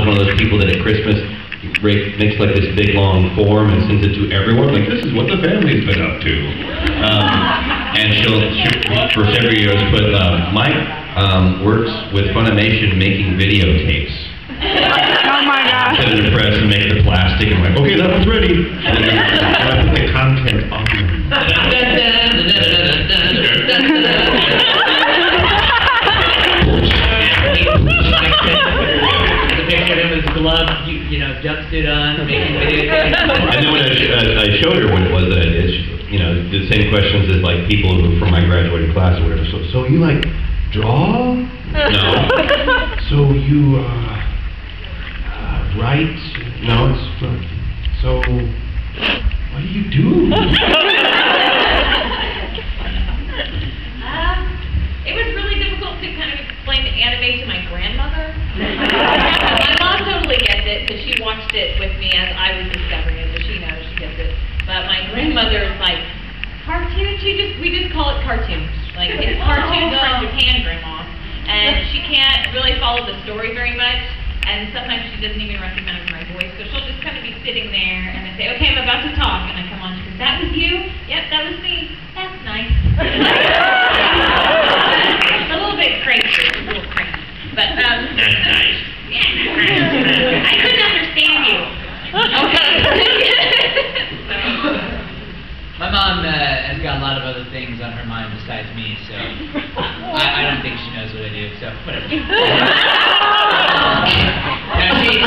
is one of those people that at Christmas makes like this big long form and sends it to everyone, like, this is what the family's been up to. And she'll for several years put, Mike works with Funimation making videotapes. Oh my gosh. Set it in press and make the plastic, and I'm like, okay, that one's ready. And then I put the content on. Glove, jumpsuit on, making videos. And then when I showed her what it was that I did, she, the same questions as like people who from my graduating class or whatever. So you like draw? No. So you write? No. So what do you do? It was really difficult to kind of explain the anime to my grandmother. My mom totally gets it because she watched it with me as I was discovering it, so she knows, she gets it. But my grandmother is like, cartoon? We just call it cartoons. Like, it's cartoons from Japan, Grandma. And she can't really follow the story very much. And sometimes she doesn't even recognize my voice, so she'll just kind of be sitting there and I say, okay, I'm about to talk, and I come on, she goes, that was you? Yep, that was me. That's nice. It's a little bit crazy, but that's nice. Yeah, I couldn't understand you. Okay. My mom has got a lot of other things on her mind besides me, so I don't think she knows what I do, so whatever.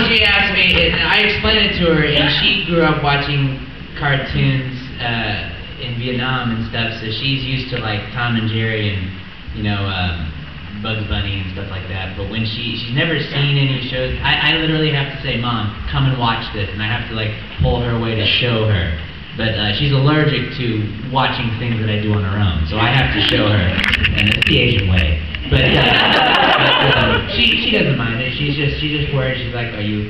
She asked me, and I explained it to her, and she grew up watching cartoons in Vietnam and stuff, so she's used to like Tom and Jerry and Bugs Bunny and stuff like that. But when she's never seen any shows, I literally have to say, Mom, come and watch this, and I have to like pull her away to show her. But she's allergic to watching things that I do on her own, so I have to show her, and it's the Asian way. But she doesn't mind it. She's just worried. She's like, are you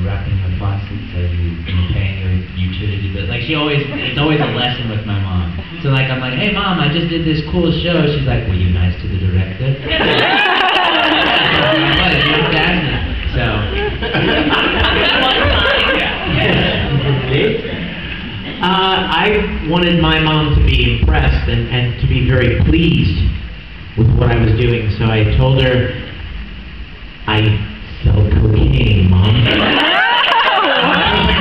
wrapping your faucets? Are you paying your utility bill? Like it's always a lesson with my mom. So like I'm like, hey Mom, I just did this cool show. She's like, were you nice to the director? What? You have to ask me. So. I wanted my mom to be impressed and to be very pleased with what I was doing, so I told her, I sell cocaine, Mom.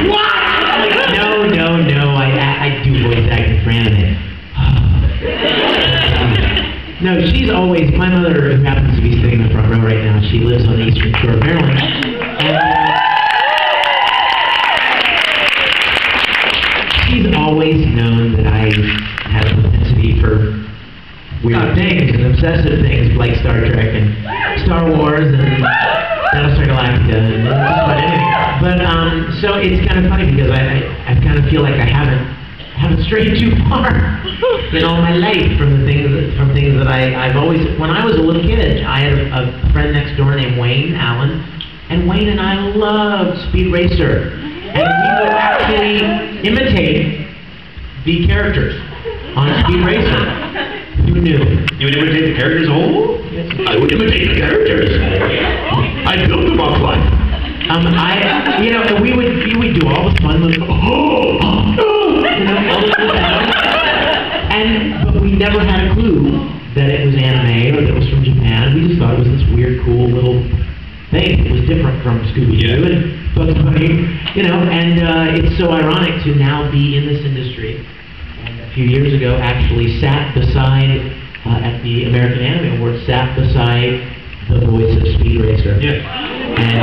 What? No, I do voice acting for anime. No, she's always, my mother, who happens to be sitting in the front row right now, she lives on the Eastern Shore of Maryland, and she's always known that I have a propensity for weird things and obsessive things like Star Trek and Star Wars and Battlestar Galactica and just about anything. But so it's kind of funny because I kind of feel like I haven't strayed too far in all my life from things that I've always. When I was a little kid, I had a friend next door named Wayne Allen, and Wayne and I loved Speed Racer, and we would actually imitate the characters on Speed Racer. Who knew? You would imitate the characters? Oh? Yes. I would imitate the characters. I built them up life. And we would do all the fun with, all the stuff. But we never had a clue that it was anime or that it was from Japan. We just thought it was this weird, cool little thing. It was different from Scooby-Doo and Bugs Bunny, and it's so ironic to now be in this industry. A few years ago, actually sat beside, at the American Anime Awards, sat beside the voice of Speed Racer. Yeah. And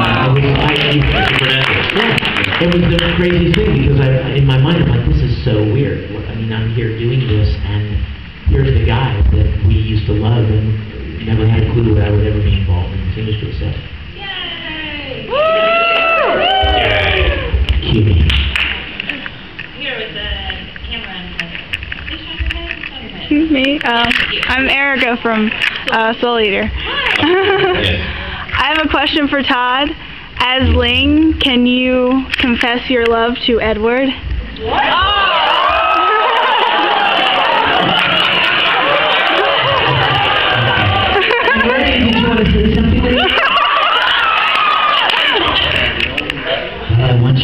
it was the craziest thing because in my mind I'm like, this is so weird. I mean, I'm here doing this, and here's the guy that we used to love and never had a clue that I would ever be involved in this industry. So. Yay! Woo! Yay! Cue me. Here with the camera and Excuse me. I'm Erica from Soul Eater. I have a question for Todd. As Ling, can you confess your love to Edward? Did you want to say something?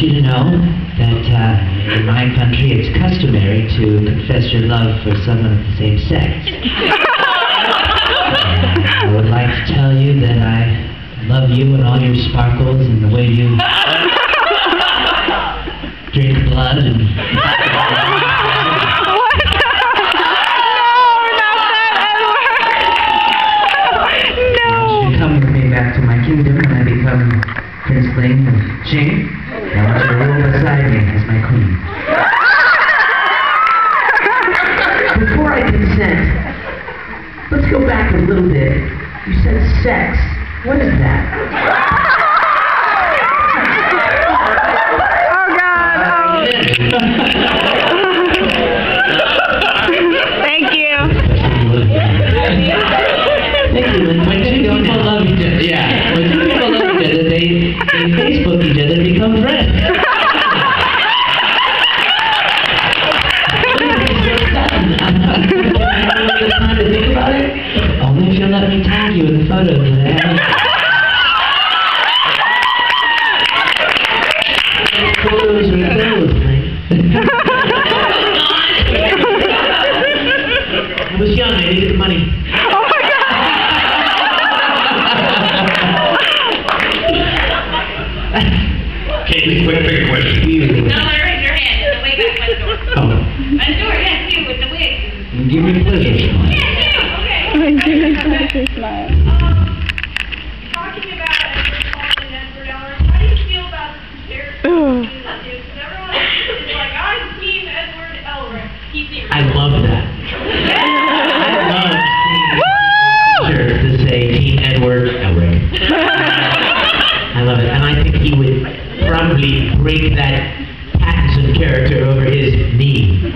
you to know that in my country it's customary to confess your love for someone of the same sex. I would like to tell you that I love you and all your sparkles and the way you drink blood and... back to my kingdom when I become princeling of Qing. I want you to rule beside me as my queen. Before I consent, let's go back a little bit. You said sex. What is that? Oh God! Thank you. Thank you. When two people love each other, yeah. When two people love each other, they Facebook each other and become friends. Time to think about it? Only if you'll let me tag you in the photos that I have. Photos or bills, man. I was young, I needed the money. Caitlin, quick question. No, raise your hand. The wig by the door. Oh. By the door, yes, you with the wig. Give me pleasure. Yes, you. Okay. Talking about Edward Cullen and Edward Elric, how do you feel about the characters? Because everyone is like, I'm Team Edward Elric. I love that. I love to say Team Edward Elric. I love it, and I think he would probably break that Pattinson character over his knee.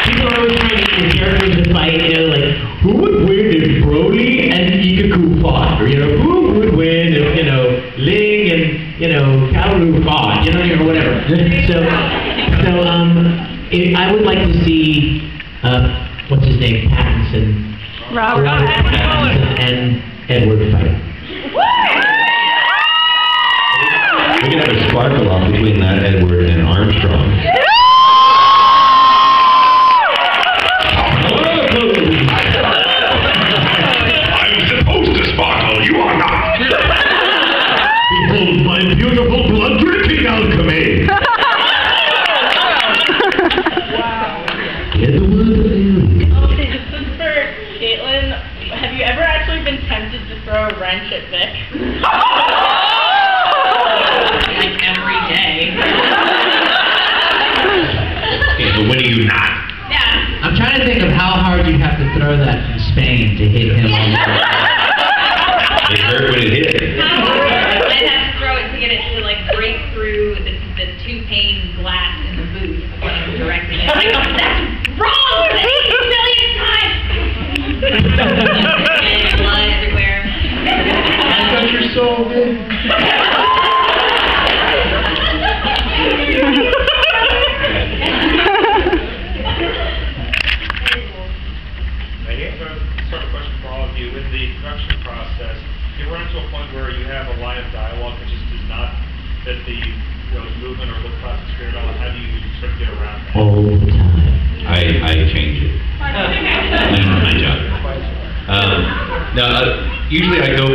People are always trying to get the characters to fight, you know, like, who would win if Broly and Ikaku fought? Or, you know, who would win if, you know, Ling and, you know, Kaoru fought, you know, or whatever. I would like to see, what's his name, Pattinson. Robert Pattinson and Edward fight. We could have a sparkle off between that Edward and Armstrong. I'm supposed to sparkle, you are not. Behold my beautiful blood-drinking alchemy. Caitlin, have you ever actually been tempted to throw a wrench at Vic? Like every day. Okay, but when are you not? Yeah. I'm trying to think of how hard you'd have to throw that from Spain to hit him on the It hurt when it hit. I'd have to throw it to get it to like break through the two-pane glass in the booth directly. Like, that's wrong for the 80 millionth time. And blood everywhere. I got your soul, man. I guess sort of question for all of you. In the production process, you run to a point where you have a line of dialogue that just does not fit the movement or look classic spirit at all. How do you sort of get around that? All the time. I change it. That's my job. Usually I go,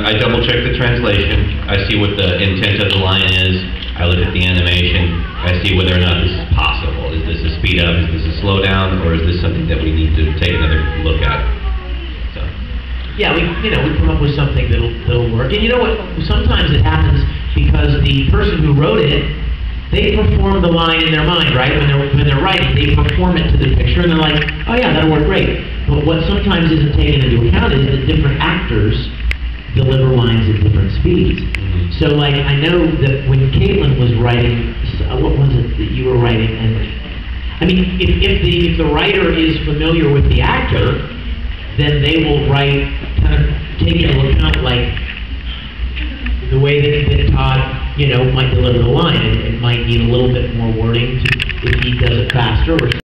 I double check the translation. I see what the intent of the line is. I look at the animation. I see whether or not this is possible. Is this a speed up? Is this a slow down? Or is this something that we need to take another look at? So. Yeah, we come up with something that'll work. And you know what? Sometimes it happens because the person who wrote it, they perform the line in their mind, right? When they're writing, they perform it to the picture, and they're like, oh yeah, that'll work great. But what sometimes isn't taken into account is that different actors deliver lines at different speeds. So, like, I know that when Caitlin was writing, what was it that you were writing? And I mean, if the writer is familiar with the actor, then they will write, kind of take into account, like, the way that Todd, might deliver the line. It might need a little bit more wording if he does it faster or